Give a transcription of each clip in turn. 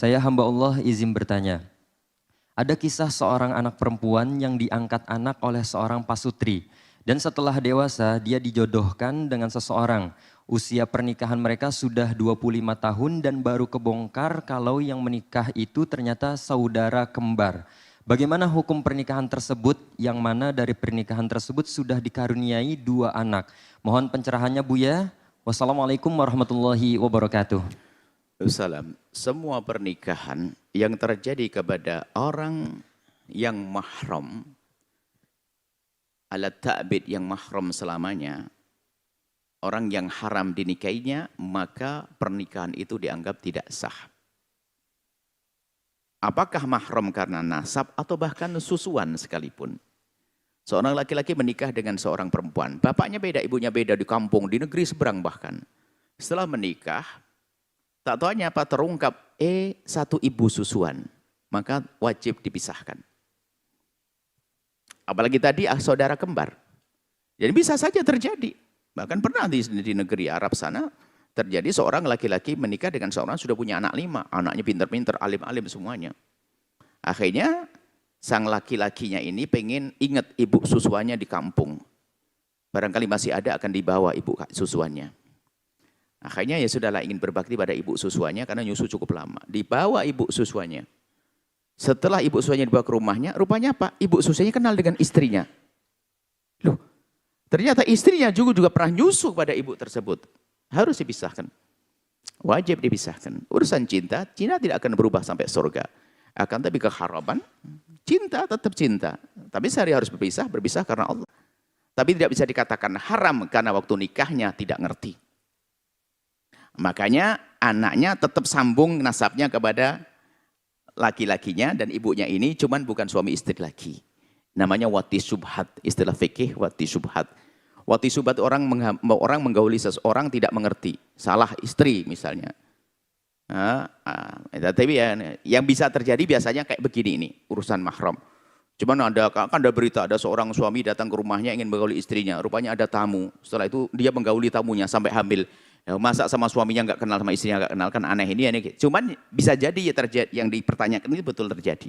Saya hamba Allah izin bertanya. Ada kisah seorang anak perempuan yang diangkat anak oleh seorang pasutri. Dan setelah dewasa dia dijodohkan dengan seseorang. Usia pernikahan mereka sudah 25 tahun dan baru kebongkar kalau yang menikah itu ternyata saudara kembar. Bagaimana hukum pernikahan tersebut yang mana dari pernikahan tersebut sudah dikaruniai 2 anak? Mohon pencerahannya Buya. Wassalamualaikum warahmatullahi wabarakatuh. Salam. Semua pernikahan yang terjadi kepada orang yang mahram, alat ta'bid yang mahram selamanya, orang yang haram dinikahinya, maka pernikahan itu dianggap tidak sah. Apakah mahram karena nasab atau bahkan susuan sekalipun. Seorang laki-laki menikah dengan seorang perempuan, bapaknya beda, ibunya beda, di kampung, di negeri seberang bahkan. Setelah menikah, tak tahunya apa terungkap, satu ibu susuan, maka wajib dipisahkan. Apalagi tadi saudara kembar. Jadi bisa saja terjadi. Bahkan pernah di negeri Arab sana, terjadi seorang laki-laki menikah dengan seorang sudah punya anak 5. Anaknya pinter-pinter, alim-alim semuanya. Akhirnya sang laki-lakinya ini pengen ingat ibu susuannya di kampung. Barangkali masih ada akan dibawa ibu susuannya. Akhirnya ya sudahlah ingin berbakti pada ibu susuannya karena nyusu cukup lama. Dibawa ibu susuannya. Setelah ibu susuannya dibawa ke rumahnya, rupanya apa? Ibu susuannya kenal dengan istrinya. Loh, ternyata istrinya juga pernah nyusu pada ibu tersebut. Harus dipisahkan. Wajib dipisahkan. Urusan cinta, cinta tidak akan berubah sampai surga. Akan tapi keharaman, cinta tetap cinta. Tapi sehari harus berpisah karena Allah. Tapi tidak bisa dikatakan haram karena waktu nikahnya tidak ngerti. Makanya anaknya tetap sambung nasabnya kepada laki-lakinya dan ibunya ini cuman bukan suami istri lagi. Namanya wati subhat, istilah fikih wati subhat. Wati subhat orang menggauli seseorang tidak mengerti, salah istri misalnya. Tapi yang bisa terjadi biasanya kayak begini ini, urusan mahram. Cuman ada berita, ada seorang suami datang ke rumahnya ingin menggauli istrinya, rupanya ada tamu. Setelah itu dia menggauli tamunya sampai hamil. Ya, masa sama suaminya nggak kenal, sama istrinya nggak kenal, kan aneh ini. Cuman bisa jadi ya terjadi, yang dipertanyakan ini betul terjadi.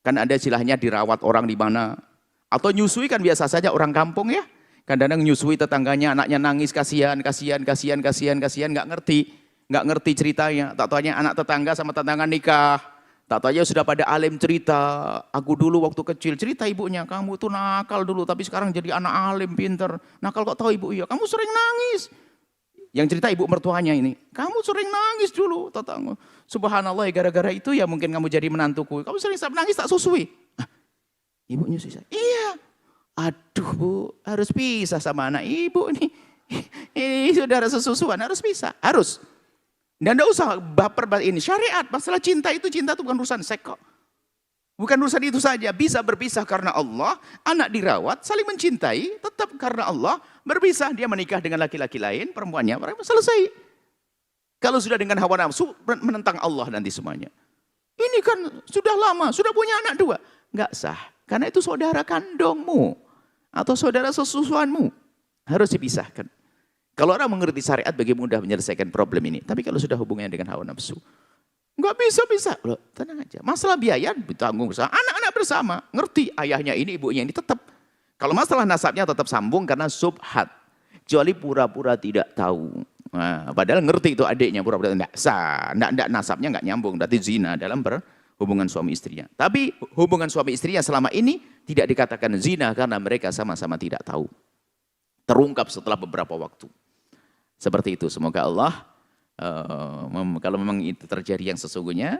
Kan ada istilahnya dirawat orang di mana, atau nyusui kan biasa saja orang kampung ya. Kadang-kadang nyusui tetangganya, anaknya nangis kasihan, nggak ngerti ceritanya. Tak tanya anak tetangga sama tetangga nikah, tak tanya sudah pada alim cerita. Aku dulu waktu kecil cerita ibunya, kamu tuh nakal dulu, tapi sekarang jadi anak alim pinter. Nakal kok tahu ibu? Iya, kamu sering nangis. Yang cerita ibu mertuanya ini, kamu sering nangis dulu, tetangga. Subhanallah, gara-gara itu ya mungkin kamu jadi menantuku. Kamu sering nangis tak susui. Ibu nyusui saya. Iya. Aduh bu, harus pisah sama anak ibu nih. Ini saudara sesusuan, harus pisah. Harus. Dan tidak usah baper ini. Syariat, masalah cinta itu bukan urusan seks kok. Bukan urusan itu saja, bisa berpisah karena Allah, anak dirawat, saling mencintai, tetap karena Allah, berpisah, dia menikah dengan laki-laki lain, perempuannya, selesai. Kalau sudah dengan hawa nafsu, menentang Allah nanti semuanya. Ini kan sudah lama, sudah punya anak 2. Enggak sah, karena itu saudara kandungmu, atau saudara sesusuanmu, harus dipisahkan. Kalau orang mengerti syariat, bagaimana mudah menyelesaikan problem ini. Tapi kalau sudah hubungannya dengan hawa nafsu, nggak bisa. Loh, tenang aja. Masalah biaya ditanggung bersama. Anak-anak bersama. Ngerti ayahnya ini, ibunya ini tetap. Kalau masalah nasabnya tetap sambung karena subhat. Kecuali pura-pura tidak tahu. Nah, padahal ngerti itu adiknya pura-pura tidak sah. Tidak nasabnya nggak nyambung. Berarti zina dalam hubungan suami istrinya. Tapi hubungan suami istrinya selama ini tidak dikatakan zina karena mereka sama-sama tidak tahu. Terungkap setelah beberapa waktu. Seperti itu. Semoga Allah kalau memang itu terjadi yang sesungguhnya,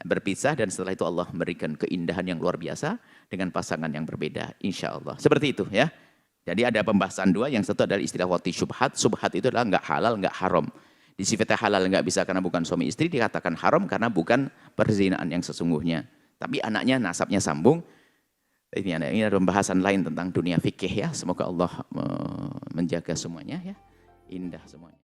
berpisah dan setelah itu Allah memberikan keindahan yang luar biasa dengan pasangan yang berbeda, insya Allah. Seperti itu ya. Jadi ada pembahasan 2, yang satu adalah istilah wati subhat. Subhat itu adalah nggak halal, nggak haram. Disifatnya halal nggak bisa karena bukan suami istri, dikatakan haram karena bukan perzinaan yang sesungguhnya. Tapi anaknya nasabnya sambung. Ini ada pembahasan lain tentang dunia fikih ya. Semoga Allah menjaga semuanya ya. Indah semuanya.